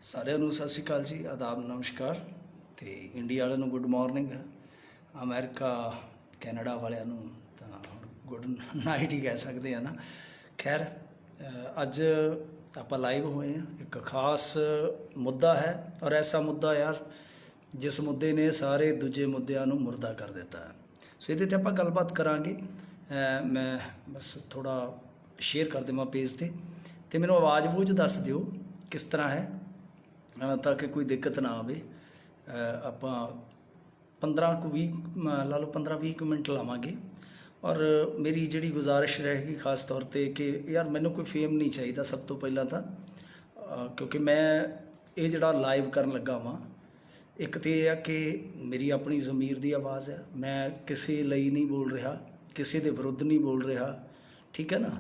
ਸਾਰਿਆਂ ਨੂੰ ਸਤਿ ਸ਼੍ਰੀ ਅਕਾਲ ਜੀ, ਆਦਾਬ, ਨਮਸਕਾਰ। ਤੇ ਇੰਡੀਆ ਵਾਲਿਆਂ ਨੂੰ ਗੁੱਡ ਮਾਰਨਿੰਗ, ਅਮਰੀਕਾ ਕੈਨੇਡਾ ਵਾਲਿਆਂ ਨੂੰ ਤਾਂ ਗੁੱਡ ਨਾਈਟ ਹੀ ਕਹਿ ਸਕਦੇ ਆ ਨਾ। ਖੈਰ, ਅੱਜ ਆਪਾਂ ਲਾਈਵ ਹੋਏ ਹਾਂ। ਇੱਕ ਖਾਸ ਮੁੱਦਾ ਹੈ ਔਰ ਐਸਾ ਮੁੱਦਾ ਯਾਰ ਜਿਸ ਮੁੱਦੇ ਨੇ ਸਾਰੇ ਦੂਜੇ ਮੁੱਦਿਆਂ ਨੂੰ ਮੁਰਦਾ ਕਰ ਦਿੱਤਾ ਹੈ। ਸੋ ਇਹਦੇ 'ਤੇ ਆਪਾਂ ਗੱਲਬਾਤ ਕਰਾਂਗੇ। ਮੈਂ ਬਸ ਥੋੜ੍ਹਾ ਸ਼ੇਅਰ ਕਰ ਦੇਵਾਂ ਪੇਜ 'ਤੇ ਮੈਨੂੰ ਆਵਾਜ਼ ਬੂਝ ਦੱਸ ਦਿਓ ਕਿਸ ਤਰ੍ਹਾਂ ਹੈ, ਤਾਂ ਕਿ ਕੋਈ ਦਿੱਕਤ ਨਾ ਆਵੇ। ਆਪਾਂ 15-20 ਲਾ ਲਓ, 15-20 ਮਿੰਟ ਲਾਵਾਂਗੇ। ਔਰ ਮੇਰੀ ਜਿਹੜੀ ਗੁਜ਼ਾਰਿਸ਼ ਰਹੇਗੀ ਖਾਸ ਤੌਰ 'ਤੇ ਕਿ ਯਾਰ ਮੈਨੂੰ ਕੋਈ ਫੇਮ ਨਹੀਂ ਚਾਹੀਦਾ ਸਭ ਤੋਂ ਪਹਿਲਾਂ ਤਾਂ, ਕਿਉਂਕਿ ਮੈਂ ਇਹ ਜਿਹੜਾ ਲਾਈਵ ਕਰਨ ਲੱਗਾ ਵਾਂ, ਇੱਕ ਤਾਂ ਇਹ ਆ ਕਿ ਮੇਰੀ ਆਪਣੀ ਜ਼ਮੀਰ ਦੀ ਆਵਾਜ਼ ਹੈ। ਮੈਂ ਕਿਸੇ ਲਈ ਨਹੀਂ ਬੋਲ ਰਿਹਾ, ਕਿਸੇ ਦੇ ਵਿਰੁੱਧ ਨਹੀਂ ਬੋਲ ਰਿਹਾ, ਠੀਕ ਹੈ ਨਾ।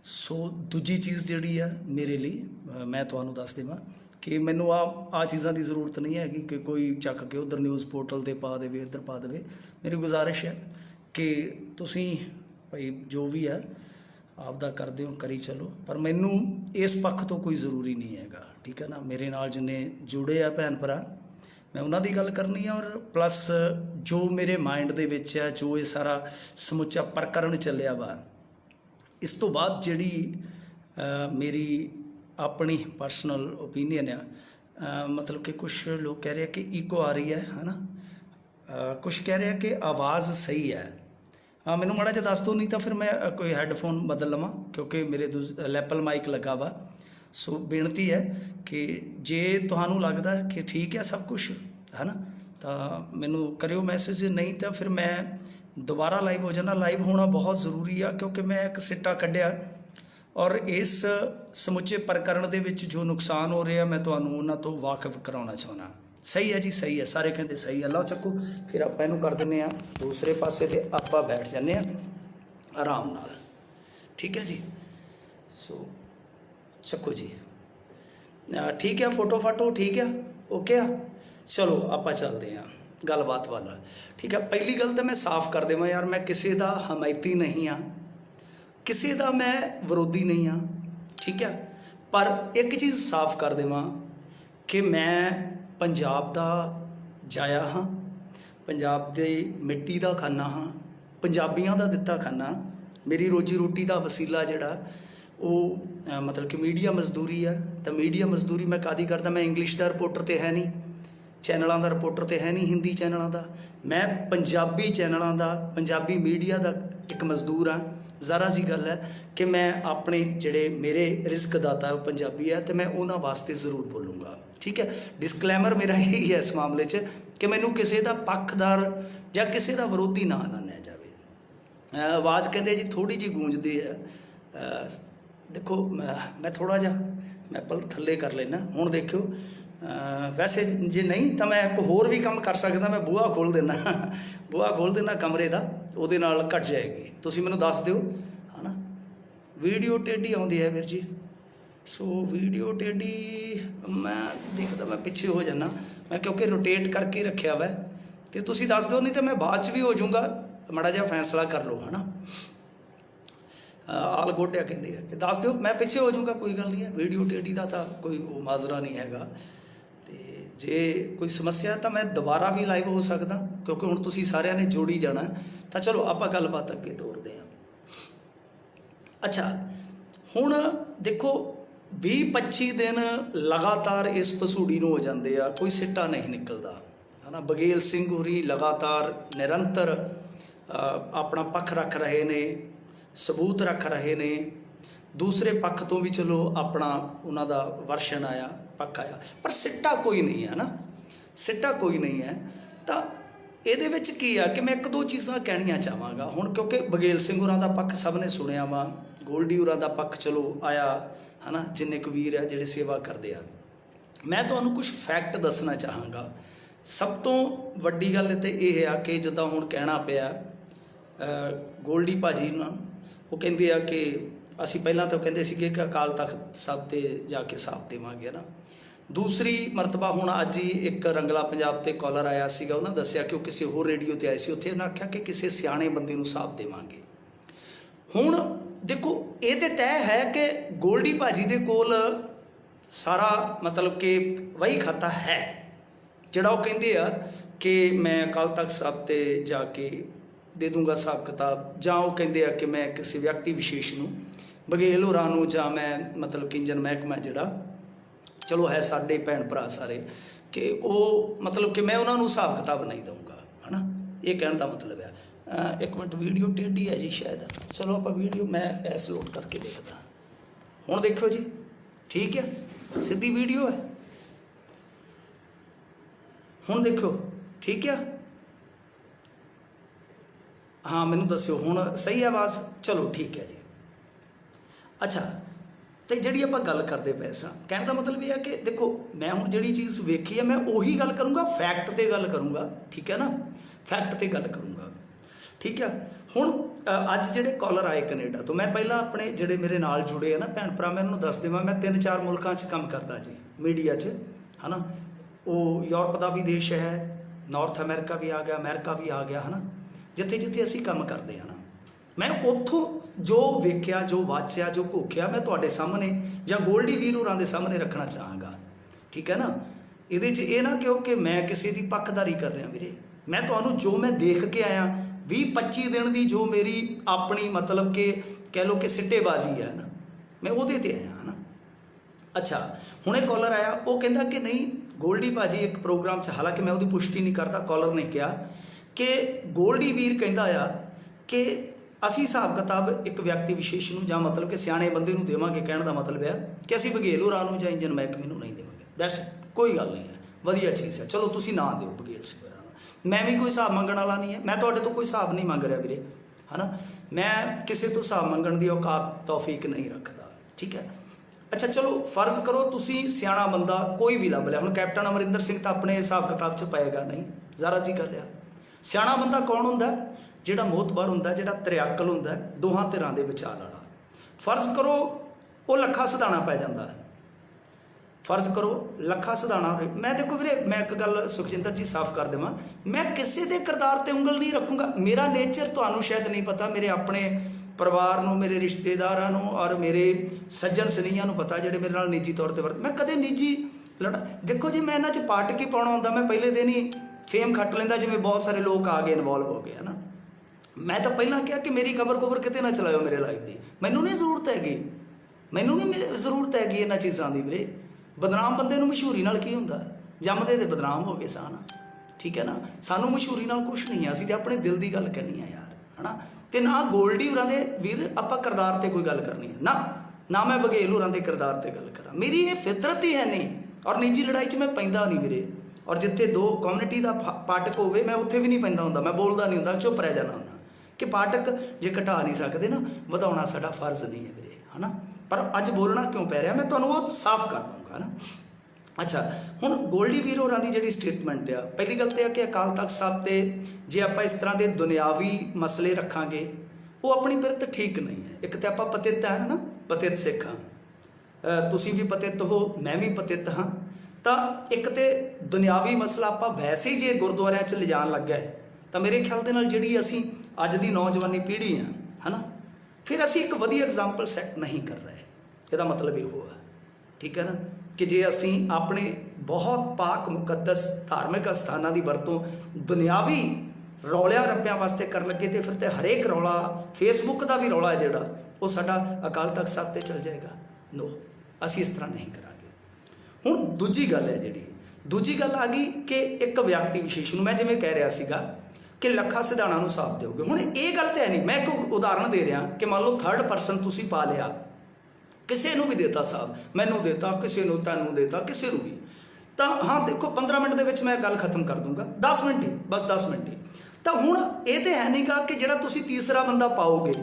ਸੋ ਦੂਜੀ ਚੀਜ਼ ਜਿਹੜੀ ਆ ਮੇਰੇ ਲਈ, ਮੈਂ ਤੁਹਾਨੂੰ ਦੱਸ ਦੇਵਾਂ ਕਿ ਮੈਨੂੰ ਆਹ ਚੀਜ਼ਾਂ ਦੀ ਜ਼ਰੂਰਤ ਨਹੀਂ ਹੈਗੀ ਕਿ ਕੋਈ ਚੱਕ ਕੇ ਉੱਧਰ ਨਿਊਜ਼ ਪੋਰਟਲ 'ਤੇ ਪਾ ਦੇਵੇ, ਇੱਧਰ ਪਾ ਦੇਵੇ। ਮੇਰੀ ਗੁਜ਼ਾਰਿਸ਼ ਹੈ ਕਿ ਤੁਸੀਂ ਭਾਈ ਜੋ ਵੀ ਹੈ ਆਪਦਾ ਕਰਦੇ ਹੋ, ਕਰੀ ਚਲੋ, ਪਰ ਮੈਨੂੰ ਇਸ ਪੱਖ ਤੋਂ ਕੋਈ ਜ਼ਰੂਰੀ ਨਹੀਂ ਹੈਗਾ, ਠੀਕ ਹੈ ਨਾ। ਮੇਰੇ ਨਾਲ ਜਿੰਨੇ ਜੁੜੇ ਆ ਭੈਣ ਭਰਾ, ਮੈਂ ਉਹਨਾਂ ਦੀ ਗੱਲ ਕਰਨੀ ਆ। ਔਰ ਪਲੱਸ ਜੋ ਮੇਰੇ ਮਾਈਂਡ ਦੇ ਵਿੱਚ ਹੈ, ਜੋ ਇਹ ਸਾਰਾ ਸਮੁੱਚਾ ਪ੍ਰਕਰਨ ਚੱਲਿਆ ਵਾ, ਇਸ ਤੋਂ ਬਾਅਦ ਜਿਹੜੀ ਮੇਰੀ ਆਪਣੀ ਪਰਸਨਲ ਓਪੀਨੀਅਨ ਆ, ਮਤਲਬ ਕਿ ਕੁਛ ਲੋਕ ਕਹਿ ਰਹੇ ਕਿ ਈਕੋ ਆ ਰਹੀ ਹੈ ਨਾ, ਕੁਛ ਕਹਿ ਰਿਹਾ ਕਿ ਆਵਾਜ਼ ਸਹੀ ਹੈ। ਮੈਨੂੰ ਮਾੜਾ ਜਿਹਾ ਦੱਸ ਦਿਓ, ਨਹੀਂ ਤਾਂ ਫਿਰ ਮੈਂ ਕੋਈ ਹੈੱਡਫੋਨ ਬਦਲ ਲਵਾਂ, ਕਿਉਂਕਿ ਮੇਰੇ ਲੈਪਲ ਮਾਈਕ ਲੱਗਾ ਵਾ। ਸੋ ਬੇਨਤੀ ਹੈ ਕਿ ਜੇ ਤੁਹਾਨੂੰ ਲੱਗਦਾ ਕਿ ਠੀਕ ਹੈ ਸਭ ਕੁਛ ਹੈ ਨਾ, ਤਾਂ ਮੈਨੂੰ ਕਰਿਓ ਮੈਸੇਜ, ਨਹੀਂ ਤਾਂ ਫਿਰ ਮੈਂ ਦੁਬਾਰਾ ਲਾਈਵ ਹੋ ਜਾਣਾ। ਲਾਈਵ ਹੋਣਾ ਬਹੁਤ ਜ਼ਰੂਰੀ ਆ, ਕਿਉਂਕਿ ਮੈਂ ਇੱਕ ਸਿੱਟਾ ਕੱਢਿਆ ਔਰ ਇਸ ਸਮੁੱਚੇ ਪ੍ਰਕਰਨ ਦੇ ਵਿੱਚ ਜੋ ਨੁਕਸਾਨ ਹੋ ਰਿਹਾ, ਮੈਂ ਤੁਹਾਨੂੰ ਉਹਨਾਂ ਤੋਂ ਵਾਕਿਫ ਕਰਾਉਣਾ ਚਾਹੁੰਦਾ। ਸਹੀ ਹੈ ਜੀ, ਸਹੀ ਹੈ, ਸਾਰੇ ਕਹਿੰਦੇ ਸਹੀ ਹੈ। ਲਓ ਚੱਕੋ, ਫਿਰ ਆਪਾਂ ਇਹਨੂੰ ਕਰ ਦਿੰਦੇ ਹਾਂ ਦੂਸਰੇ ਪਾਸੇ 'ਤੇ ਆਪਾਂ ਬੈਠ ਜਾਂਦੇ ਹਾਂ ਆਰਾਮ ਨਾਲ, ਠੀਕ ਹੈ ਜੀ। ਸੋ ਚੱਕੋ ਜੀ, ਠੀਕ ਹੈ, ਫੋਟੋ ਫਾਟੋ ਠੀਕ ਆ, ਓਕੇ ਆ। ਚਲੋ ਆਪਾਂ ਚੱਲਦੇ ਹਾਂ ਗੱਲਬਾਤ ਵੱਲ, ਠੀਕ ਹੈ। ਪਹਿਲੀ ਗੱਲ ਤਾਂ ਮੈਂ ਸਾਫ਼ ਕਰ ਦੇਵਾਂ ਯਾਰ, ਮੈਂ ਕਿਸੇ ਦਾ ਹਮਾਇਤੀ ਨਹੀਂ ਹਾਂ, ਕਿਸੇ ਦਾ ਮੈਂ ਵਿਰੋਧੀ ਨਹੀਂ ਹਾਂ, ਠੀਕ ਹੈ। ਪਰ ਇੱਕ ਚੀਜ਼ ਸਾਫ਼ ਕਰ ਦੇਵਾਂ ਕਿ ਮੈਂ ਪੰਜਾਬ ਦਾ ਜਾਇਆ ਹਾਂ, ਪੰਜਾਬ ਦੀ ਮਿੱਟੀ ਦਾ ਖਾਨਾ ਹਾਂ, ਪੰਜਾਬੀਆਂ ਦਾ ਦਿੱਤਾ ਖਾਨਾ। ਮੇਰੀ ਰੋਜੀ ਰੋਟੀ ਦਾ ਵਸੀਲਾ ਜਿਹੜਾ ਉਹ ਮਤਲਬ ਕਿ ਮੀਡੀਆ ਮਜ਼ਦੂਰੀ ਆ। ਤਾਂ ਮੀਡੀਆ ਮਜ਼ਦੂਰੀ ਮੈਂ ਕਾਹਦੀ ਕਰਦਾ? ਮੈਂ ਇੰਗਲਿਸ਼ ਦਾ ਰਿਪੋਰਟਰ ਤਾਂ ਹੈ ਨਹੀਂ, ਚੈਨਲਾਂ ਦਾ ਰਿਪੋਰਟਰ ਤਾਂ ਹੈ ਨਹੀਂ ਹਿੰਦੀ ਚੈਨਲਾਂ ਦਾ, ਮੈਂ ਪੰਜਾਬੀ ਚੈਨਲਾਂ ਦਾ, ਪੰਜਾਬੀ ਮੀਡੀਆ ਦਾ ਇੱਕ ਮਜ਼ਦੂਰ ਹਾਂ। ਜ਼ਰਾ ਜੀ ਗੱਲ ਹੈ ਕਿ ਮੈਂ ਆਪਣੇ ਜਿਹੜੇ ਮੇਰੇ ਰਿਜ਼ਕ ਦਾਤਾ ਉਹ ਪੰਜਾਬੀ ਹੈ, ਅਤੇ ਮੈਂ ਉਹਨਾਂ ਵਾਸਤੇ ਜ਼ਰੂਰ ਬੋਲੂੰਗਾ, ਠੀਕ ਹੈ। ਡਿਸਕਲੇਮਰ ਮੇਰਾ ਇਹੀ ਹੈ ਇਸ ਮਾਮਲੇ 'ਚ ਕਿ ਮੈਨੂੰ ਕਿਸੇ ਦਾ ਪੱਖਦਾਰ ਜਾਂ ਕਿਸੇ ਦਾ ਵਿਰੋਧੀ ਨਾ ਮੰਨਿਆ ਜਾਵੇ। ਆਵਾਜ਼ ਕਹਿੰਦੇ ਜੀ ਥੋੜ੍ਹੀ ਜਿਹੀ ਗੂੰਜਦੀ ਹੈ। ਦੇਖੋ, ਮੈਂ ਥੋੜ੍ਹਾ ਜਿਹਾ ਮੈਂ ਪਲ ਥੱਲੇ ਕਰ ਲੈਣਾ। ਹੁਣ ਦੇਖਿਓ, ਵੈਸੇ ਜੇ ਨਹੀਂ ਤਾਂ ਮੈਂ ਇੱਕ ਹੋਰ ਵੀ ਕੰਮ ਕਰ ਸਕਦਾ। ਮੈਂ ਬੂਹਾ ਖੋਲ੍ਹ ਦਿੰਦਾ ਕਮਰੇ ਦਾ, ਉਹਦੇ ਨਾਲ ਘਟ ਜਾਏਗੀ। ਤੁਸੀਂ ਮੈਨੂੰ ਦੱਸ ਦਿਓ, ਹੈ ਨਾ। ਵੀਡੀਓ ਟੇਢੀ ਆਉਂਦੀ ਹੈ ਵੀਰ ਜੀ। ਸੋ ਵੀਡੀਓ ਟੇਢੀ ਮੈਂ ਦੇਖਦਾ, ਮੈਂ ਪਿੱਛੇ ਹੋ ਜਾਂਦਾ ਮੈਂ, ਕਿਉਂਕਿ ਰੋਟੇਟ ਕਰਕੇ ਰੱਖਿਆ ਵਾ। ਅਤੇ ਤੁਸੀਂ ਦੱਸ ਦਿਓ, ਨਹੀਂ ਤਾਂ ਮੈਂ ਬਾਅਦ 'ਚ ਵੀ ਹੋ ਜਾਊਂਗਾ, ਮਾੜਾ ਜਿਹਾ ਫੈਸਲਾ ਕਰ ਲਓ, ਹੈ ਨਾ। ਆਲ ਗੋਡਿਆ ਕਹਿੰਦੇ ਆ ਕਿ ਦੱਸ ਦਿਓ, ਮੈਂ ਪਿੱਛੇ ਹੋ ਜਾਊਂਗਾ, ਕੋਈ ਗੱਲ ਨਹੀਂ ਹੈ। ਵੀਡੀਓ ਟੇਢੀ ਦਾ ਤਾਂ ਕੋਈ ਉਹ ਮਾਜ਼ਰਾ ਨਹੀਂ ਹੈਗਾ। ਅਤੇ ਜੇ ਕੋਈ ਸਮੱਸਿਆ ਤਾਂ ਮੈਂ ਦੁਬਾਰਾ ਵੀ ਲਾਈਵ ਹੋ ਸਕਦਾ, ਕਿਉਂਕਿ ਹੁਣ ਤੁਸੀਂ ਸਾਰਿਆਂ ਨੇ ਜੋੜੀ ਜਾਣਾ। ਤਾਂ ਚਲੋ ਆਪਾਂ ਗੱਲਬਾਤ ਅੱਗੇ ਤੋਰਦੇ ਹਾਂ। ਅੱਛਾ, ਹੁਣ ਦੇਖੋ 20-25 ਦਿਨ ਲਗਾਤਾਰ ਇਸ ਭਸੂੜੀ ਨੂੰ ਹੋ ਜਾਂਦੇ ਆ, ਕੋਈ ਸਿੱਟਾ ਨਹੀਂ ਨਿਕਲਦਾ, ਹੈ ਨਾ। ਬਗੇਲ ਸਿੰਘ ਹੋਰੀ ਲਗਾਤਾਰ ਨਿਰੰਤਰ ਆਪਣਾ ਪੱਖ ਰੱਖ ਰਹੇ ਨੇ, ਸਬੂਤ ਰੱਖ ਰਹੇ ਨੇ। ਦੂਸਰੇ ਪੱਖ ਤੋਂ ਵੀ ਚਲੋ ਆਪਣਾ ਉਹਨਾਂ ਦਾ ਵਰਸ਼ਨ ਆਇਆ, ਪੱਖ ਆਇਆ, ਪਰ ਸਿੱਟਾ ਕੋਈ ਨਹੀਂ ਹੈ ਨਾ, ਸਿੱਟਾ ਕੋਈ ਨਹੀਂ ਹੈ। ਤਾਂ ਇਹਦੇ ਵਿੱਚ ਕੀ ਆ ਕਿ ਮੈਂ ਇੱਕ ਦੋ ਚੀਜ਼ਾਂ ਕਹਿਣੀਆਂ ਚਾਹਾਂਗਾ ਹੁਣ, ਕਿਉਂਕਿ ਬਗੇਲ ਸਿੰਘ ਹੋਰਾਂ ਦਾ ਪੱਖ ਸਭ ਨੇ ਸੁਣਿਆ ਵਾ, ਗੋਲਡੀ ਹੋਰਾਂ ਦਾ ਪੱਖ ਚਲੋ ਆਇਆ, ਹੈ ਨਾ। ਜਿੰਨੇ ਕੁ ਵੀਰ ਆ ਜਿਹੜੇ ਸੇਵਾ ਕਰਦੇ ਆ, ਮੈਂ ਤੁਹਾਨੂੰ ਕੁਝ ਫੈਕਟ ਦੱਸਣਾ ਚਾਹਾਂਗਾ। ਸਭ ਤੋਂ ਵੱਡੀ ਗੱਲ ਤਾਂ ਇਹ ਆ ਕਿ ਜਿੱਦਾਂ ਹੁਣ ਕਹਿਣਾ ਪਿਆ ਗੋਲਡੀ ਭਾਜੀ ਨੂੰ, ਉਹ ਕਹਿੰਦੇ ਆ ਕਿ ਅਸੀਂ ਪਹਿਲਾਂ ਤਾਂ ਕਹਿੰਦੇ ਸੀਗੇ ਕਿ ਅਕਾਲ ਤਖਤ ਸਾਹਿਬ 'ਤੇ ਜਾ ਕੇ ਸਾਥ ਦੇਵਾਂਗੇ ਨਾ। ਦੂਸਰੀ ਮਰਤਬਾ ਹੁਣ ਅੱਜ ਹੀ ਇੱਕ ਰੰਗਲਾ ਪੰਜਾਬ 'ਤੇ ਕਾਲਰ ਆਇਆ ਸੀਗਾ, ਉਹਨਾਂ ਦੱਸਿਆ ਕਿ ਉਹ ਕਿਸੇ ਹੋਰ ਰੇਡੀਓ 'ਤੇ ਆਏ ਸੀ, ਉੱਥੇ ਉਹਨਾਂ ਆਖਿਆ ਕਿ ਕਿਸੇ ਸਿਆਣੇ ਬੰਦੇ ਨੂੰ ਸਾਥ ਦੇਵਾਂਗੇ। ਹੁਣ ਦੇਖੋ, ਇਹ ਤਾਂ ਤੈਅ ਹੈ ਕਿ ਗੋਲਡੀ ਭਾਜੀ ਦੇ ਕੋਲ सारा मतलब कि वही खाता है ਜਿਹੜਾ ਉਹ ਕਹਿੰਦੇ ਆ कि मैं अकाल तख्त साहब ते जाके दे दूंगा हिसाब किताब, ਜਾਂ ਉਹ ਕਹਿੰਦੇ ਆ कि मैं किसी व्यक्ति विशेष ਨੂੰ बघेल होਰਾਂ ਨੂੰ, ਜਾਂ मैं मतलब कि इंजन महकमा ਜਿਹੜਾ चलो है साडे भैन भरा सारे कि वो मतलब कि मैं उन्होंने हिसाब किताब नहीं दूंगा, है ना। ये कहने का मतलब है। एक मिनट वीडियो टेढ़ी है जी शायद, चलो आप वीडियो मैं ऐस लोड करके देखदा। हुण देखो जी, ठीक है, सीधी वीडियो है, हुण देखो, ठीक है। हाँ मैनू दस्यो हुण सही आवाज़, चलो ठीक है जी। अच्छा तो जी आप गल करते पे सा, कहने का मतलब यह है कि देखो मैं हुण जी चीज़ वेखी है मैं उही गल करूँगा, फैक्ट ते गल करूँगा, ठीक है ना, फैक्ट ते गल करूँगा, ठीक है। हुण अज जिहड़े कॉलर आए कनेडा तो, मैं पहला अपने जिहड़े मेरे नाल जुड़े हैं ना भैन भरा, मैं उन्होंने दस देवां, मैं 3-4 मुल्कां च काम करदा जी मीडिया च, है ना। वो यूरोप का भी देश है, नॉर्थ अमेरिका भी आ गया, अमेरिका भी आ गया, है ना, जिथे जिथे असीं काम करते हैं ना, मैं उत्थों जो वेख्या, जो वाचिया, जो घोखिया मैं तुहाडे सामने जां गोल्डी वीर होरां दे सामने रखना चाहांगा, ठीक है ना। इहदे च ये ना कहो कि मैं किसी की पक्षधारी कर रहा वीरे, मैं तुहानूं जो मैं देख के आया 20-25 दिन की जो मेरी अपनी मतलब कि कह लो कि सिट्टेबाजी है ना, मैं उहदे ते आया, है ना। अच्छा हुणे कॉलर आया, वो कहता कि नहीं गोल्डी भाजी एक प्रोग्राम च, हालांकि मैं उसकी पुष्टि नहीं करता, कॉलर ने कहा कि गोल्डी वीर कहता आ कि असी हिसाब किताब एक व्यक्ति विशेष नूं जां मतलब कि सियाणे बंदे नूं देवांगे, कहने का मतलब है कि असी बघेल होरां नूं जां इंजन महकमे नूं नहीं देवांगे, दैट्स कोई गल नहीं है, वधिया चीज़ है, चलो तुसीं ना दिओ बघेल सिंह होरां नूं, मैं भी कोई हिसाब मंगण वाला नहीं है, मैं तुहाडे तो कोई हिसाब नहीं मंग रहा वीरे, है ना, मैं किसी तो हिसाब मंगण दी औकात तौफीक नहीं रखता, ठीक है। अच्छा चलो फर्ज करो तुसी सियाणा बंदा कोई भी लभ लिया, हुण कैप्टन अमरिंदर सिंह तो अपने हिसाब किताब च पाएगा नहीं, ज़रा जी कर लिया। सियाणा बंदा कौन हुंदा, जिहड़ा मोहतबर हुंदा, जिहड़ा त्रिअकल हुंदा, दोहां धिरां दे विचार वाला। फर्ज करो वो लखा सिधाणा पै जांदा है, फर्ज करो लखा सिधाणा, मैं देखो वीरे मैं एक गल सुखजिंदर जी साफ कर देवां, मैं किसी के किरदार ते उंगल नहीं रखूँगा, मेरा नेचर तुहानूं शायद नहीं पता, मेरे अपने परिवार नूं, मेरे रिश्तेदारां नूं और मेरे सज्जन सनीयां नूं पता जिहड़े मेरे नाल निजी तौर पर मैं कदे निजी लड़ा, देखो जी मैं इन्हां च पार्ट की पाउणा हुंदा, मैं पहले दिन ही फेम खट लैंदा, जिवें बहुत सारे लोग आ गए इनवॉल्व हो गए, है ना। मैं तो पहला कहा कि मेरी खबर किते ना चलाओ मेरे लाइफ की, मैनू नहीं जरूरत हैगी, मैनू नहीं मेरे जरूरत हैगी इन्हां चीज़ों की वीरे। बदनाम बंदे नूं मशहूरी नाल की हुंदा, जमदे ते बदनाम हो गए सा ना, ठीक है ना, सानू मशहूरी नाल कुछ नहीं है, असीं ते अपने दिल की गल कहनी है यार, है ना। तो ना गोल्डी होरां दे वीर आपां किरदार ते कोई गल करनी है ना, ना मैं बघेल होरां दे किरदार ते गल करां, मेरी ये फितरत ही है नहीं, और निजी लड़ाई च मैं पैंदा नहीं वीरे, और जिथे दो कम्यूनिटी का पाटक होवे मैं उत्थे भी नहीं पैंदा हुंदा, मैं बोलदा नहीं हुंदा, चुप रह जाना हुंदा कि पाटक जे घटा नहीं सकते ना, वधाउणा साडा फर्ज नहीं है वीरे, है ना। पर अज बोलना क्यों पै रहा, मैं तुहानूं वो साफ कर दूंगा, है ना। अच्छा हुण गोल्डी वीर होरां दी जिहड़ी स्टेटमेंट आ, पहली गल तो है कि अकाल तख्त साहब ते जे आपां इस तरह के दुनियावी मसले रखांगे वो अपनी बिरत ठीक नहीं है। एक तो आपां पतित है ना, पतित सिख हाँ, तुसीं भी पतित हो, मैं भी पतित हाँ, तो एक तो दुनियावी मसला आपां वैसे ही जे गुरुद्वारियां च लिजाण लग गए तो मेरे ख्याल दे नाल जिहड़ी असीं अज दी नौजवानी पीढ़ी हाँ, है ना, फिर असीं एक वधिया एग्जाम्पल सैट नहीं कर रहे, इसदा मतलब इहो है, ठीक है ना, कि जे असीं अपने बहुत पाक मुकद्दस धार्मिक अस्थानां की वरतों दुनियावी रौलिया रप्पियां वास्ते कर लगे तो फिर तो हरेक रौला फेसबुक का भी रौला है जिहड़ा वो साडा अकाल तख्त साहब ते चल जाएगा। नो असीं इस तरह नहीं करांगे। हुण दूजी गल है जिहड़ी दूजी गल आ गई कि एक व्यक्ति विशेष नूं मैं जिवें कह रहा सीगा कि लखा सिधाणा नूं साथ दोगे। हुण ये गल तो है नहीं, मैं एक उदाहरण दे रहा कि मान लो थर्ड परसन तुसीं पा लिया, किसी नूं भी देता साहब, मैनू देता, किसी नूं तैनूं देता, किसी नूं भी, तो हाँ देखो 15 मिनट दे विच मैं गल खत्म कर दूंगा, 10 मिनट ही, बस 10 मिनट ही। तो हुण ये तो है नहीं गा कि जिहड़ा तुसीं तीसरा बंदा पाओगे,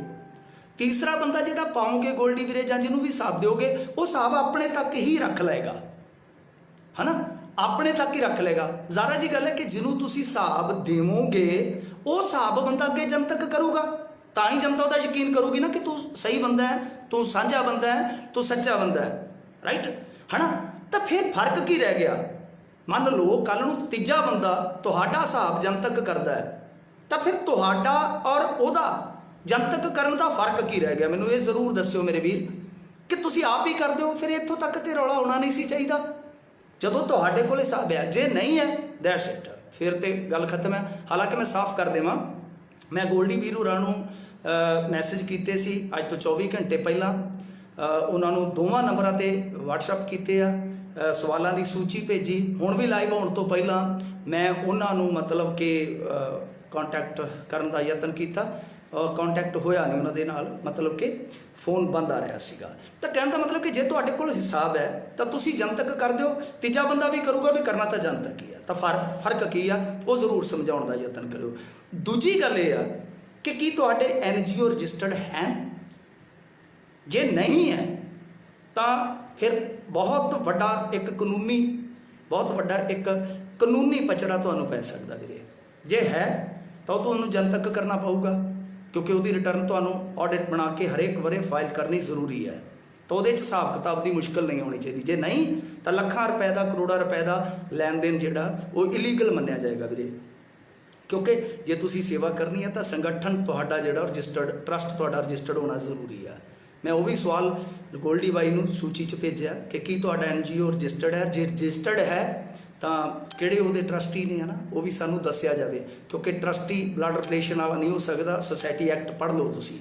तीसरा बंदा जिहड़ा पाओगे गोल्डी वीरे जां जिहनूं भी हिसाब दोगे वो हिसाब अपने तक ही रख लेगा, है ना, अपने तक ही रख लेगा। ज़ारा जी गल है कि जिन्हों तुसीं हिसाब देवोगे वो हिसाब बंदा अगे जनतक करूगा, तां ही जनता उहदा यकीन करूगी ना कि तू सही बंदा है, तू साझा बंदा है, तू सच्चा बंदा है, राइट, है ना। तो फिर फर्क की रह गया, मान लो कल नूं तीजा बंदा तुहाडा हिसाब जनतक करदा है तो फिर तुहाडा और उहदा जनतक करन दा फर्क की रह गया, मैनूं ये जरूर दस्सिओ मेरे वीर। कि तुसी आप ही कर दो, फिर इत्थों तक तो रौला होना नहीं सी चाहिए। जदों तुहाडे कोल हिसाब है, जे नहीं है दैट्स इट, फिर तो गल खत्म है। हालांकि मैं साफ कर देवां, मैं गोल्डी वीर होरां नूं मैसेज कीते सी अज तो 24 घंटे पहला, उन्होंने दोवां नंबरां ते WhatsApp कीते आ, सवालों की सूची भेजी। हुण भी लाइव होने तो पहला मैं उन्होंने मतलब कि कॉन्टैक्ट करने का यतन किया, कॉन्टैक्ट होया नहीं उन्होंने नाल, मतलब कि फोन बंद आ रहा सीगा। तो कहने का मतलब कि जे तुहाडे कोल हिसाब है तो तुसी जनतक कर दो, तीजा बंदा भी करूगा, भी करना तो जनतक ही है। तो फर्क की आ वो जरूर समझाउण का यतन करो। दूजी गल ये कि की तुहाडे NGO रजिस्टर्ड हैं, जे नहीं है तो फिर बहुत वड्डा एक कानूनी पचड़ा तुहानूं पै सकदा वीरे। जे है तो तुहानूं जनतक करना पऊगा, क्योंकि उसकी रिटर्न तुहानूं ऑडिट बना के हरेक वरे फाइल करनी जरूरी है। तो वो हिसाब किताब की मुश्किल नहीं होनी चाहिए। जे नहीं तो लाखां रुपए का, करोड़ों रुपए का लैन देन जिहड़ा वो इलीगल मन्निया जाएगा वीरे। क्योंकि जे तुसी सेवा करनी है तो संगठन तुहाडा जिहड़ा रजिस्टर्ड, ट्रस्ट तुहाडा रजिस्टर्ड होना जरूरी है। मैं वो भी सवाल गोल्डी बाई नूं सूची च भेजिया कि की तुहाडा NGO रजिस्टर्ड है, जे रजिस्टर्ड है तो किहड़े उहदे ट्रस्टी ने, है ना, वो भी सानूं दस्सिया जाए। क्योंकि ट्रस्टी ब्लड रिलेशन वाला नहीं हो सकता। सोसाइटी एक्ट पढ़ लो तुसी,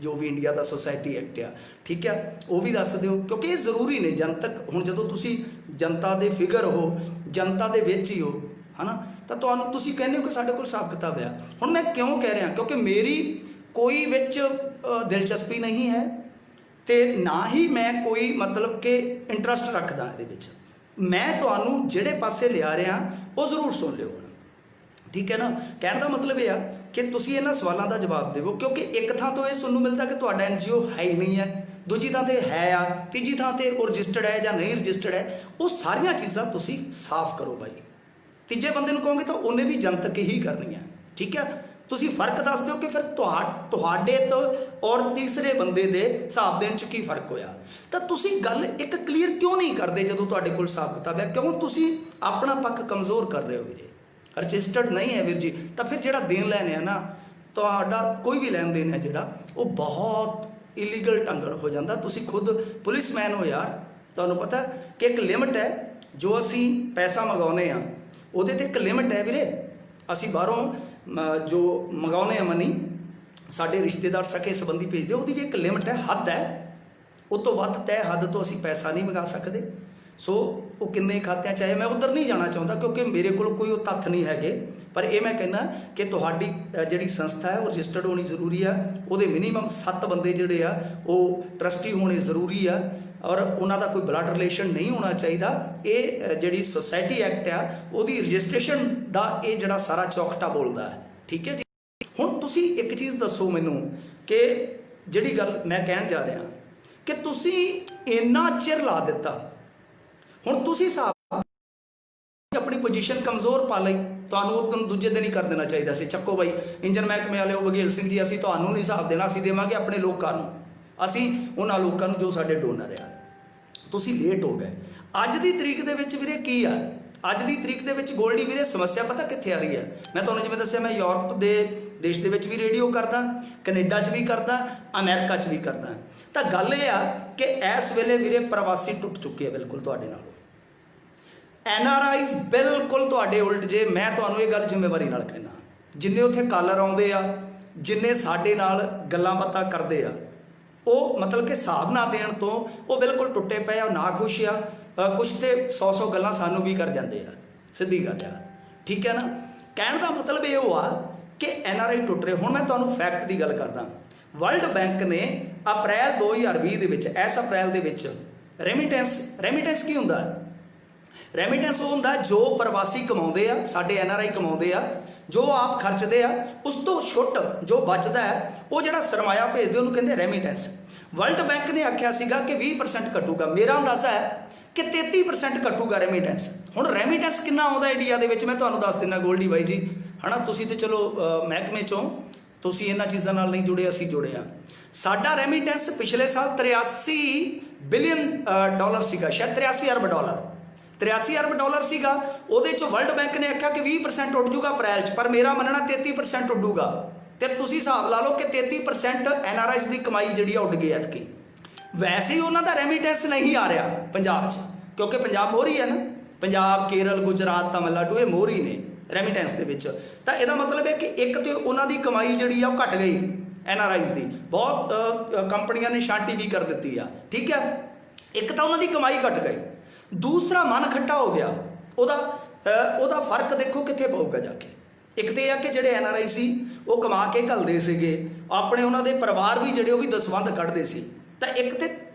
जो भी इंडिया का सोसाइटी एक्ट आ, ठीक है, वो भी दस दिओ, क्योंकि ये जरूरी ने। जनतक हुण जदों तुसी जनता दे फिगर हो, जनता दे विच ही हो, है ना, तो तुहानूं तुसी कहंदे हो कि साडे कोल हिसाब किताब है। हुण मैं क्यों कह रहा, क्योंकि मेरी कोई विच दिलचस्पी नहीं है, तो ना ही मैं कोई मतलब कि इंटरस्ट रखदा इहदे विच। मैं तुहानूं जिहड़े पासे लिया रहा वो जरूर सुन लिओ, ठीक है ना। कहने का मतलब यह कि तुसी इन्हां सवालों का जवाब देवो, क्योंकि एक थां तो यह सुनने मिलता कि तुहाडा NGO है ही नहीं है, दूजी थां ते है आ, तीजी थां ते वो रजिस्टर्ड है या नहीं रजिस्टर्ड है। वो सारियां चीज़ां तुसी साफ करो भाई। तीजे बंदे नूं कहोगे तो उन्हें भी जनतक ही करनी है, ठीक है। तुसी फर्क दस दो कि फिर तुहाडे तो और तीसरे बंदे दे हिसाब देने च की फर्क होया। तो तुसी गल एक क्लीयर क्यों नहीं करते जदों तुहाडे कोल हिसाब किताब है? क्यों तुसी अपना पक्ष कमज़ोर कर रहे हो वीरे? रजिस्टर्ड नहीं है वीर जी, तो फिर जिहड़ा देन लैन है ना, तुहाडा कोई भी लैन देन है जिहड़ा वो बहुत इलीगल ढंग हो जाता। तुसी खुद पुलिसमैन हो यार, तुहानूं पता कि एक लिमिट है जो असी पैसा मंगाउने आ, उहदे ते एक लिमिट है वीरे। असी बाहरों जो मंगाउने मनी, साडे रिश्तेदार सके संबंधी भेजते, उसकी भी एक लिमिट है, हद है। उस तो वध तय हद तो असी पैसा नहीं मंगा सकते। सो वो किन्ने खात्यां चाहे, मैं उधर नहीं जाना चाहता क्योंकि मेरे को कोई वो तत्थ नहीं है। पर यह मैं कहना कि तुहाडी जिहड़ी संस्था है वो रजिस्टर्ड होनी जरूरी है। वो मिनीमम 7 बंदे जिहड़े आ वो ट्रस्टी होने जरूरी है, और उन्हां दा कोई ब्लड रिलेशन नहीं होना चाहिए। ये जिहड़ी सोसाइटी एक्ट आ उहदी रजिस्ट्रेशन दा ये जिहड़ा सारा चौखटा बोलदा है, ठीक है जी। हुण तुसी एक चीज़ दसो मैनूं कि जिहड़ी गल मैं कहण जा रहा कि तुसी इन्ना चिर ला दिता, हुण तुसी हिसाब अपनी पोजीशन कमज़ोर पा लई, तुहानूं उस दिन दूजे दिन ही कर देना चाहिए सी। चक्को भाई इंजन महकमे वाले बघेल सिंह जी, असीं तुहानूं नहीं हिसाब देना, असीं देवांगे अपने लोकां नूं, असीं उन्हां लोकां नूं जो साडे डोनर आ। तुसीं लेट हो गए। अज दी तरीक दे विच वीरे की आ, अज दी तरीक दे विच गोल्डी वीरे समस्या पता कित्थे आ रही है? मैं तुहानूं जिवें दस्सिआ, मैं यूरोप दे देश दे विच भी रेडियो करदा, कनेडा च भी करदा, अमेरिका च भी करदा। तां गल इह आ कि इस वेले वीरे प्रवासी टुट चुके आ बिल्कुल तुहाडे नालों। NRIs बिल्कुल तुहाडे उल्ट जे। मैं तुहानूं ये गल जिम्मेवारी नाल कहना, जिन्ने उत्थे कालर आउंदे आ, जिन्ने साडे नाल गल्लां बातां करदे आ, वो मतलब कि हिसाब ना देण तो वो बिल्कुल टुटे पे आ, ना खुश आ। कुछ तो 100 गल्लां सानूं भी कर जांदे आ, सीधी गल आ, ठीक है ना। कहण दा मतलब ये हुआ कि NRI टुट रहे। हुण मैं तुहानूं फैक्ट की गल करदा। वर्ल्ड बैंक ने अप्रैल 2020 दे विच, इस अप्रैल दे विच रेमिटेंस की हुंदा? रेमिटेंस वो हुंदा जो प्रवासी कमाउंदे आ, साडे NRI कमाउंदे आ, जो आप खर्चते आ, उस तो छुट जो बचदा है वो जिहड़ा सरमाया भेजदे उहनूं कहंदे रेमिटेंस। वर्ल्ड बैंक ने आख्या सीगा कि 20% घटूगा, मेरा अंदाजा है कि 33% घटूगा रेमिटेंस। हुण रेमिटेंस कितना आउंदा इंडिया दे विच मैं तुहानूं दस दिना गोल्डी बाई जी, है ना। तुसीं ते चलो महकमे चों तुसीं इन्हां चीज़ां नाल नहीं जुड़े, असीं जुड़े आ। साडा रेमिटेंस पिछले साल 83 बिलियन डॉलर सीगा, शायद 83 अरब डॉलर, 83 अरब डॉलर सीगा। ਉਹਦੇ ਚੋਂ वर्ल्ड बैंक ने आख्या कि 20% ਉੱਡ जूगा अप्रैल च, पर मेरा मनना 33% ਉੱਡੂਗਾ। तो तुसीं हिसाब ला लो कि 33% NRIs की कमाई जिहड़ी उड गई ऐतकी। वैसे ही उन्हों का रेमिटेंस नहीं आ रहा पंजाब च, क्योंकि पंजाब मोहरी है ना, पंजाब केरल गुजरात तमिलनाडु ये मोहरी ने रेमिटेंस के विच। तो यदा मतलब है कि एक तो उन्होंने कमाई जी घट गई NRIs की, बहुत कंपनियां ने शांति भी कर दी है, ठीक है। एक तो उन्होंने कमाई घट गई, दूसरा मन खट्टा हो गया, ਉਹਦਾ फर्क देखो कितने पऊगा जाके। एक तो यह है कि जोड़े NRI सी वो कमा के घलते थे, अपने उन्होंने परिवार भी जोड़े भी दसवंध कढ़ते सी, तो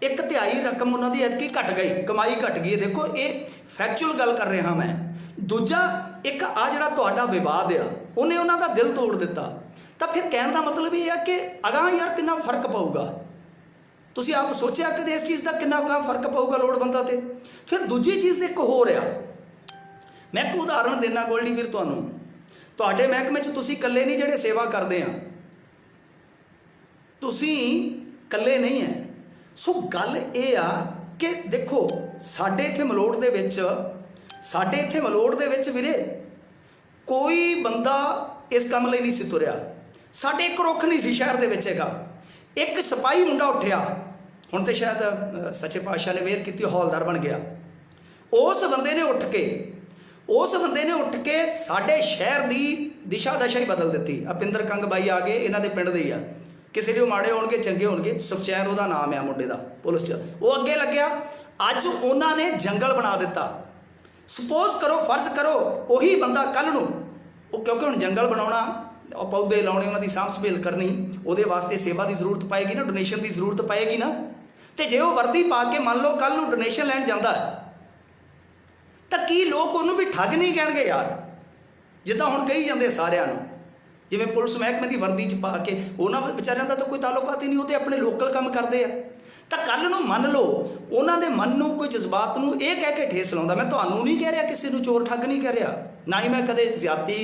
एक तिहाई रकम उन्होंने ऐतकी घट गई, कमाई घट गई। देखो ये फैक्चुअल गल कर रहा मैं। दूजा एक आ जोड़ा तुहाडा विवाद आ उन्हें उन्हों का दिल तोड़ दिता, तो फिर कहने का मतलब ये है कि अगां यार कितना फर्क पऊगा। तुसीं आप सोचिया कि इस चीज़ का कितना फर्क पऊगा लोड़वंदां ते। फिर दूजी चीज़ एक हो रहा, मैं एक उदाहरण देना गोल्डी वीर तुहानूं, तुहाडे महकमे च तुसीं कल्ले नहीं जिहड़े सेवा करदे आ, तुसीं कल्ले नहीं है। सो गल ये आ कि देखो साडे इत्थे मलोड़ दे विच, साडे इत्थे मलोड़ दे विच वीरे कोई बंदा इस काम लई नहीं सी तुरिया, साडे एक रुख नहीं सी शहर दे विच हैगा। एक सिपाही मुंडा उठिया, हुण ते शायद सच्चे पातशाह ने मेहर कीती हौलदार बन गया। उस बंदे ने उठ के साडे शहर की दिशा दशा ही बदल दी। अपिंदर कंग बाई आ गए, इन्हों के पिंड दे ही आ, किसी के माड़े होणगे चंगे होणगे, सुखचैन उसका नाम है मुंडे का पुलिस च, वो अगे लग्या। अज उन्होंने जंगल बना दिता। सपोज करो, फर्ज करो उही बंदा कल नूं, क्योंकि हुण जंगल बनाउणा, पौधे लाने, उन्होंने सांभ संभेल करनी, वो वास्ते सेवा की जरूरत पाएगी ना, डोनेशन की जरूरत पाएगी ना। तो जे वो वर्दी पा के मान लो कल नूं डोनेशन लैण जांदा है, तो की लोग उन्होंने भी ठग नहीं कहेंगे यार, जिदा हुण कही जाते सारिਆਂ ਨੂੰ, जिवें पुलिस महकमे की वर्दी च पा के उन्होंने बेचारियों का तो कोई ताल्लुकात ही नहीं, वो तो अपने लोकल काम करते हैं। तो कल नूं मन लो उन्होंने मन नूं कोई जज्बात नूं ये कह के ठेस लाउंदा, मैं तुहानूं नहीं कह रहा किसी नूं चोर ठग नहीं कह रहा, ना ही मैं कदे ज्यादती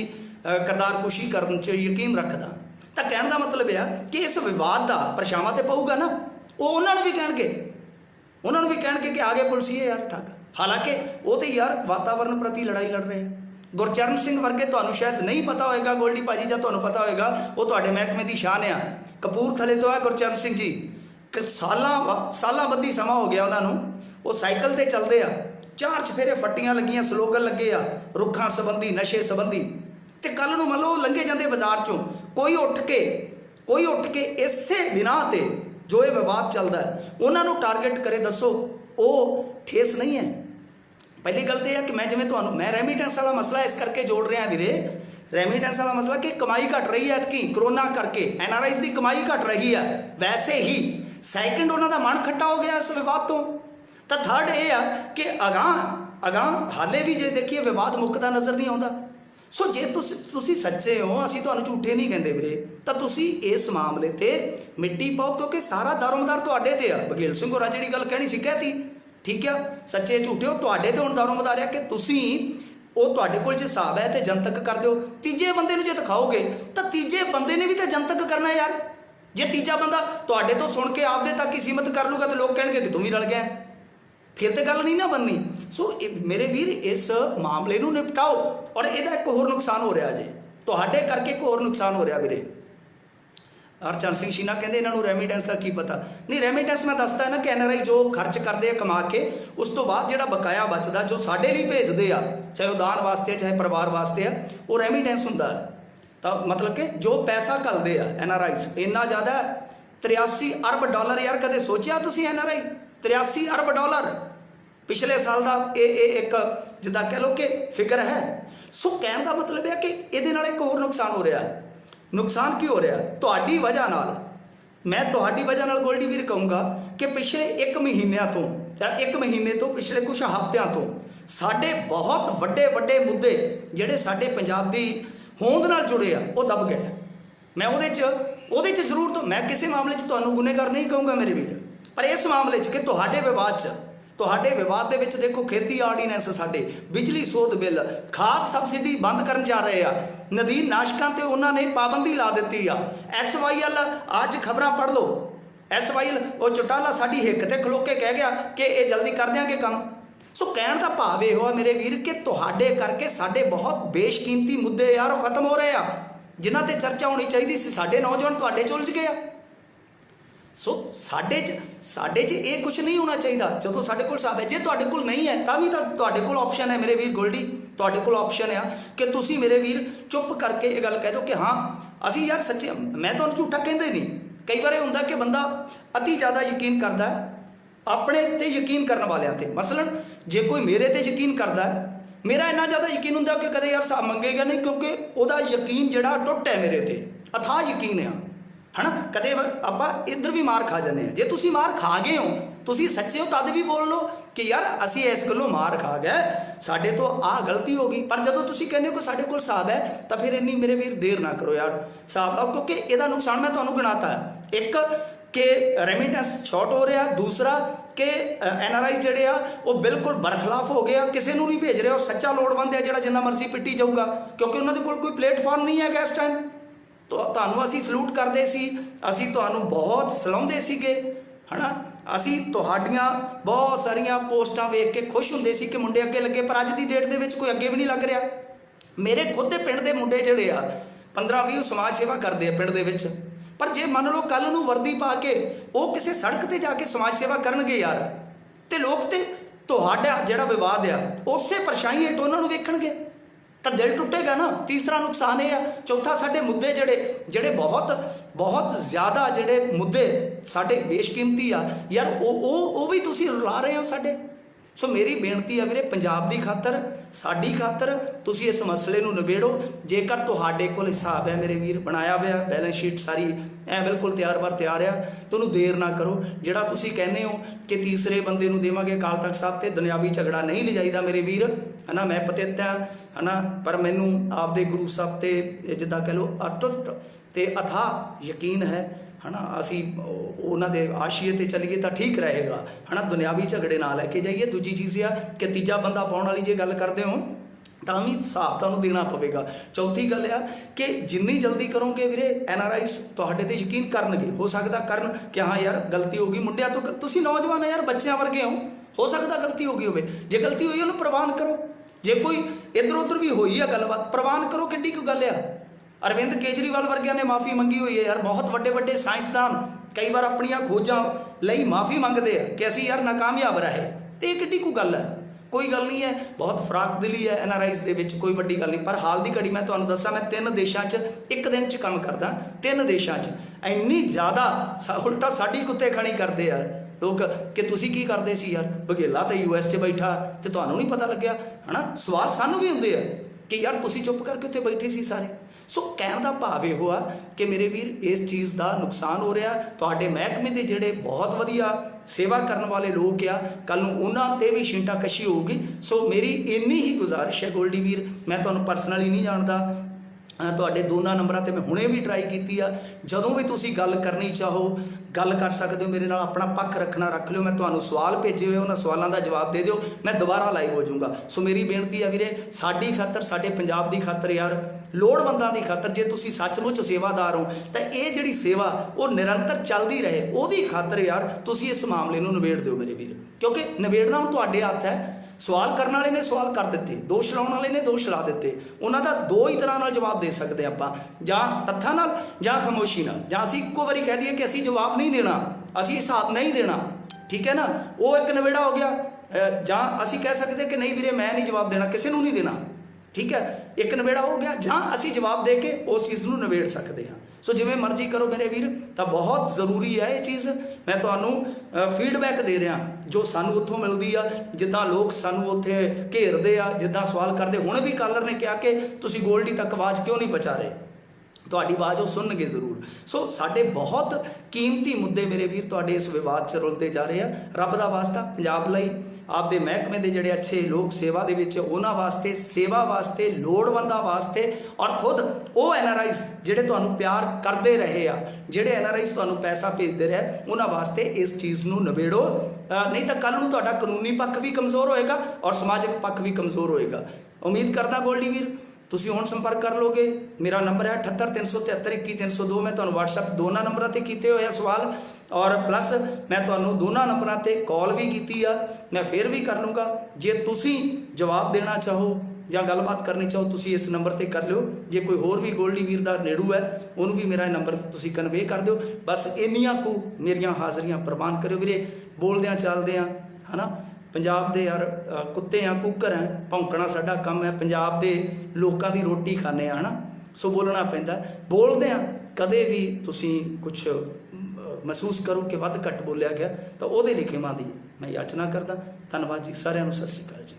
करदारकुशी करन च यकीन रखदा। तो कहने का मतलब यह कि इस विवाद का परछावां तो पऊगा ना, वो उन्होंने भी कहेंगे कि आ गए पुलिसिए यार ठग, हालांकि वो तो यार वातावरण प्रति लड़ाई लड़ रहे हैं। गुरचरण सिंह वर्गे तुहानूं शायद नहीं पता होएगा गोल्डी भाजी, जां तुहानूं पता होएगा, वो तुहाडे महकमे की शान आ, कपूरथले तो है गुरचरण सिंह जी, सालां बद्धी समा हो गया उन्होंने, वो साइकिल ते चलते आ, 4 चफेरे फट्टियां लगियां, स्लोगन लगे आ रुखां संबंधी नशे संबंधी। तो कल नूं मान लो लंघे जाते बाजार चों कोई उठ के इसे बिना ते जो ये विवाद चलता है उन्होंने टारगेट करे, दसो वो ठेस नहीं है। पहली गल तो यह कि मैं जिवें तुहानूं मैं रेमिटेंस वाला मसला इस करके जोड़ रहा वीरे, रेमिटेंस वाला मसला कि कमाई घट रही है कि कोरोना करके NRIs की कमाई घट रही है, वैसे ही सैकेंड उन्होंने मन खट्टा हो गया इस विवाद तो थर्ड ये है कि अगां हाले भी जे देखिए विवाद मुकदा नज़र नहीं आता। सो जे तुसी सच्चे हो, असीं तुहानूं झूठे नहीं कहते वीरे, तो तुसी इस मामले ते मिट्टी पाओ, क्योंकि सारा दारोमदार तुहाडे ते आ। बघेल सिंह होरां जिहड़ी गल कहनी सी कहती, ठीक है, सच्चे झूठे हो तुहाडे ते हुण दारोमदार है कि तुसी वो तुहाडे कोल जे हिसाब है तो जनतक कर दो, तीजे बंदे नूं जे दिखाओगे तो तीजे बंदे ने भी तो जनतक करना यार। जे तीजा बंदा तुहाडे तो सुन के आपदे तक ही सीमित कर लूगा तो लोग कहेंगे कि तू भी रल गया, फिर तो गल नहीं ना बननी। सो मेरे वीर इस मामले नूं निपटाओ। और इहदा एक होर नुकसान हो रहा जे, तुहाडे करके एक होर नुकसान हो रहा वीरे। हरचंद सिंह शीना कहते इन्हों रेमिटेंस का की पता नहीं, रेमिटेंस मैं दसदा है ना कि NRI जो खर्च करते हैं कमा के, उस तो बाद जो बकाया बचता जो साढ़े लिए भेजते हैं, चाहे उदान वास्ते चाहे परिवार वास्ते है, वो रेमिटेंस होंदा है। तो मतलब कि जो पैसा घलते हैं NRIs इन्ना ज़्यादा $83 अरब यार, कदे सोचिया तुसीं NRI $83 अरब पिछले साल का एक जिदा कह लो कि फिगर है। सो कहने का मतलब है कि ये एक होर नुकसान हो रहा है। नुकसान क्यों हो रहा है? तुहाडी वजह नाल, मैं तुहाडी वजह नाल गोल्डी वीर कहूँगा कि पिछले 1 महीनों तो या 1 महीने तो पिछले कुछ हफ्तियां तो साडे बहुत वड्डे मुद्दे जिहड़े साडे पंजाब दी होंद नाल जुड़े आ वो दब गए। मैं ਉਹਦੇ ਚ ਜ਼ਰੂਰ तो मैं किसी मामले च तुहानूं गुनहगार नहीं कहूँगा मेरे वीर, पर इस मामले च कि तुहाडे विवाद दे विच देखो खेती आर्डीनेंस साडे बिजली सोध बिल खाद सबसिडी बंद करन जा रहे आ, नदीन नाशकां ते उन्होंने पाबंदी ला दी आ। SYL अज खबरां पढ़ लो, SYL वो चौटाला साडी हिक ते खलो के कह गया कि ये जल्दी कर देंगे काम। सो कहण दा भाव इहो आ मेरे वीर कि तुहाडे करके साडे बहुत बेशकीमती मुद्दे यार वो खत्म हो रहे आ, जिन्हां ते चर्चा होनी चाहिए सी। साडे नौजवान तुहाडे च उलझ गए आ। सो साडे च ये कुछ नहीं होना चाहिए जो साडे कोल हिसाब है। जे तुहाडे कोल नहीं है तां भी तुहाडे कोल ऑप्शन है मेरे वीर गोल्डी, तुहाडे कोल ऑप्शन है कि तुसी मेरे वीर चुप करके ये गल कह दो कि हाँ असी यार सच्चे, मैं तुहानूं झूठा कहंदा ही नहीं। कई बार हुंदा कि बंदा अति ज़्यादा यकीन करता है अपने ते यकीन करने वालियां ते। मसलन जे कोई मेरे ते यकीन करता है, मेरा इन्ना ज़्यादा यकीन हुंदा कि कदे यार साहब मंगेगा नहीं, क्योंकि उहदा यकीन जिहड़ा टुट है मेरे ते, अथाह यकीन है ना। कदे आपां इधर भी मार खा जाने, जे तुसी मार खा गए हो, तुसी सच्चे हो तद भी बोल लो कि यार असी इस गलों मार खा गए, साडे तो आ गलती हो गई। पर जदों तुसी कहने हो कि साडे कोल हिसाब है, तो फिर इन्नी मेरे वीर देर ना करो यार हिसाब लाओ, क्योंकि इहदा नुकसान मैं तुहानूं गिनाता है। एक कि रेमिटेंस शॉर्ट हो रहा, दूसरा कि NRI जिहड़े आ वो बिल्कुल बरखलाफ हो गया, किसी नूं नहीं भेज रहे, और सच्चा लोड़वंद है जिहड़ा जिन्ना मर्जी पिट्टी जाऊगा, क्योंकि उन्हां दे कोल कोई प्लेटफॉर्म नहीं है इस टाइम। तो तुहानूं असीं सलूट करदे सी, असीं तुहानूं बहुत सलाहुंदे सीगे, है ना। असीं तुहाडीआं बहुत सारियां पोस्टां वेख के खुश हुंदे सी कि मुंडे अगे लगे, पर अज दी डेट दे विच कोई अगे भी नहीं लग रहा। मेरे खुद दे पिंड दे मुंडे जिहड़े आ 15-20 समाज सेवा करदे आ पिंड दे विच, पर जे मान लो कल नूं वर्दी पा के वो किसी सड़क ते जाके समाज सेवा करनगे यार, तो लोग ते तुहाडा जिहड़ा विवाद आ उस परछाई हेठ उन्हां नूं वेखणगे, तो दिल टुटेगा ना। तीसरा नुकसान ये है। चौथा, साडे मुद्दे जिहड़े बहुत बहुत ज़्यादा जिहड़े मुद्दे साडे बेशकीमती आ यार, वो भी तुसीं रुला रहे हो साडे। सो मेरी बेनती है वीरे, पंजाब की खातर, साडी खातर तुसीं इस मसले नूं निबेड़ो। जेकर तुहाडे कोल हिसाब है मेरे वीर, बनाया हुआ बैलेंस शीट सारी ऐ बिल्कुल तैयार बार तैयार आ, तुहानूं देर ना करो। जिहड़ा तुसीं कहने हो कि तीसरे बंदे नूं देवांगे अकाल तख्त साहब ते, दुनियावी झगड़ा नहीं लिजाईदा मेरे वीर, है ना। मैं पतित हाँ, है ना, पर मैनूं आपदे गुरु साहब ते जिद्दां कह लो अटुट ते अथाह यकीन है ना। असी उन्हां दे आशिए ते चलीए तो ठीक रहेगा, है ना। दुनियावी झगड़े ना लैके जाइए। दूजी चीज़ आ कि तीजा बंदा पाउण वाली जे गल करदे हो तां भी हिसाब तुहानूं देना पवेगा। चौथी गल आ कि जिन्नी जल्दी करोगे वीरे NRIs तुहाडे ते यकीन करनगे, हो सकदा करन कि हाँ यार गलती हो गई मुंडिया तो, तुसीं नौजवान है यार, बच्चों वर्गे हो सकदा गलती हो गई होवे। जे गलती होई उहनूं प्रवान करो, जे कोई इधर उधर भी होई है गलबात प्रवान करो, किड्डी कोई गल आ। अरविंद केजरीवाल वर्गिया ने माफ़ी मंगी हुई है यार, बहुत वड्डे वड्डे साइंसदान कई बार अपनियां खोजां लई माफ़ी मंगते हैं कि असीं यार नाकामयाब रहे, तो ये किड्डी कोई गल है, कोई गल नहीं है। बहुत फराक दिली है NRIs दे विच, कोई वड्डी गल नहीं। पर हाल की घड़ी मैं तुहानूं दस्सां, मैं 3 देशों एक दिन च काम करदा, 3 देशों इन्नी ज़्यादा उल्टा साडी कुत्ते खानी करते हैं लोग कि तुसीं की करदे सी यार, बघेला तो US च बैठा तो तुहानूं नहीं पता लग्या, है ना। सवाल सानूं भी हुंदे आ कि यार तुसीं चुप करके उत्थे बैठे सी सारे। सो कहण दा भाव इहो आ कि मेरे वीर इस चीज़ का नुकसान हो रहा। तुहाडे महकमे दे जिहड़े बहुत वधिया सेवा करने वाले लोग आ, कल नूं उन्हां ते भी छींटाकशी होगी। सो मेरी इन्नी ही गुजारिश है गोल्डी वीर, मैं तुहानूं परसनली नहीं जानदा, तुहाडे दोनों नंबरां ते मैं हुणे भी ट्राई की आ। जदों भी तुसीं गल करनी चाहो गल कर सकते हो, मेरे नाल अपना पक्ष रखना रख लियो। मैं तुहानूं सवाल भेजे हुए उन्हां सवालों का जवाब दे दिओ, मैं दोबारा लाइव हो जाऊँगा। सो मेरी बेनती है वीरे, साडी खातर, साडे पंजाब की खातर यार, लोड़वंदां की खातर, जे तुसीं सचमुच सेवादार हो तो ये जिहड़ी सेवा वो निरंतर चलती रहे, उहदी खातर यार तुसीं इस मामले नूं निबेड़ दिओ मेरे वीर, क्योंकि निबेड़ना हुण तुहाडे हत्थ है। सवाल करने वाले ने सवाल कर दिते, दोष लाने वाले ने दोष ला दिते, उन्होंने दो ही तरह नाल जवाब दे सकते हैं आप, जां तत्थां नाल जां खामोशी नाल, जां असीं इक्को वारी कह दईए कि असीं जवाब नहीं देना, असीं हिसाब नहीं देना, ठीक है ना, वो एक नवेड़ा हो गया। जां असीं कह सकते कि नहीं वीरे मैं नहीं जवाब देना, किसी नूं नहीं देना, ठीक है, एक नवेड़ा हो गया। जां असीं जवाब दे के उस चीज़ नूं नवेड़ सकते हैं। सो जिवें मर्जी करो मेरे वीर, तो बहुत जरूरी है ये चीज़। मैं तुहानूं फीडबैक दे रहा जो सानू उत्थों मिलती आ, जिद्दां लोग सानू उत्थे घेरदे आ, जिद्दां सवाल करते। हुण भी कॉलर ने कहा कि तुसीं गोल्डी तक आवाज़ क्यों नहीं पहुँचा रहे, तुहाडी आवाज़ वो सुनणगे जरूर। सो साडे बहुत कीमती मुद्दे मेरे वीर तुहाडे इस विवाद च रुलते जा रहे हैं। रब दा वास्ता पंजाब लई, आपदे महकमे दे जिहड़े अच्छे लोग सेवा दे विच, उन्हां वास्ते, सेवा वास्ते, लोड़वंदां वास्ते, और खुद वो NRIs जिहड़े तुहानूं प्यार करते रहे आ, जिहड़े NRIs तुहानूं पैसा भेजते रहे, उन्हां वास्ते इस चीज़ नूं निबेड़ो। नहीं तो कल नूं तुहाडा कानूनी पक्ष भी कमज़ोर होएगा और समाजिक पक्ष भी कमज़ोर होएगा। उम्मीद करदा गोल्डी वीर तुसीं हुण संपर्क कर लोगे। मेरा नंबर है 78 373 21 302। मैं तुहानूं WhatsApp दोनों नंबरों ते कीते होए सवाल, और प्लस मैं तुहानूं दोनों नंबरों ते कॉल भी की आ, मैं फिर भी कर लूँगा। जे तुसीं जवाब देना चाहो ਜਾਂ ਗੱਲਬਾਤ ਕਰਨੀ ਚਾਹੋ ਤੁਸੀਂ ਇਸ ਨੰਬਰ ਤੇ ਕਰ ਲਿਓ। ਜੇ ਕੋਈ ਹੋਰ ਵੀ ਗੋਲਡੀ ਵੀਰ ਦਾ ਨੇੜੂ ਹੈ ਉਹਨੂੰ ਵੀ ਮੇਰਾ ਨੰਬਰ ਤੁਸੀਂ ਕਨਵੇ ਕਰ ਦਿਓ। ਬਸ ਇੰਨੀਆਂ ਕੁ ਮੇਰੀਆਂ ਹਾਜ਼ਰੀਆਂ ਪ੍ਰਵਾਨ ਕਰਿਓ ਵੀਰੇ। ਬੋਲਦਿਆਂ ਚੱਲਦਿਆਂ ਹੈ ਨਾ, ਪੰਜਾਬ ਦੇ ਯਾਰ ਕੁੱਤੇ ਆ, ਕੁੱਕਰ ਆ, ਭੌਂਕਣਾ ਸਾਡਾ ਕੰਮ ਹੈ। ਪੰਜਾਬ ਦੇ ਲੋਕਾਂ ਦੀ ਰੋਟੀ ਖਾਂਦੇ ਆ ਹੈ ਨਾ, ਸੋ ਬੋਲਣਾ ਪੈਂਦਾ। ਬੋਲਦੇ ਆ ਕਦੇ ਵੀ ਤੁਸੀਂ ਕੁਛ ਮਹਿਸੂਸ ਕਰੋ ਕਿ ਵੱਧ ਘੱਟ ਬੋਲਿਆ ਗਿਆ ਤਾਂ ਉਹਦੇ ਲਈ ਖਿਮਾ ਦੀ ਮੈਂ ਯਾਚਨਾ ਕਰਦਾ। ਧੰਨਵਾਦ ਜੀ ਸਾਰਿਆਂ ਨੂੰ, ਸਤਿ ਸ਼੍ਰੀ ਅਕਾਲ ਜੀ।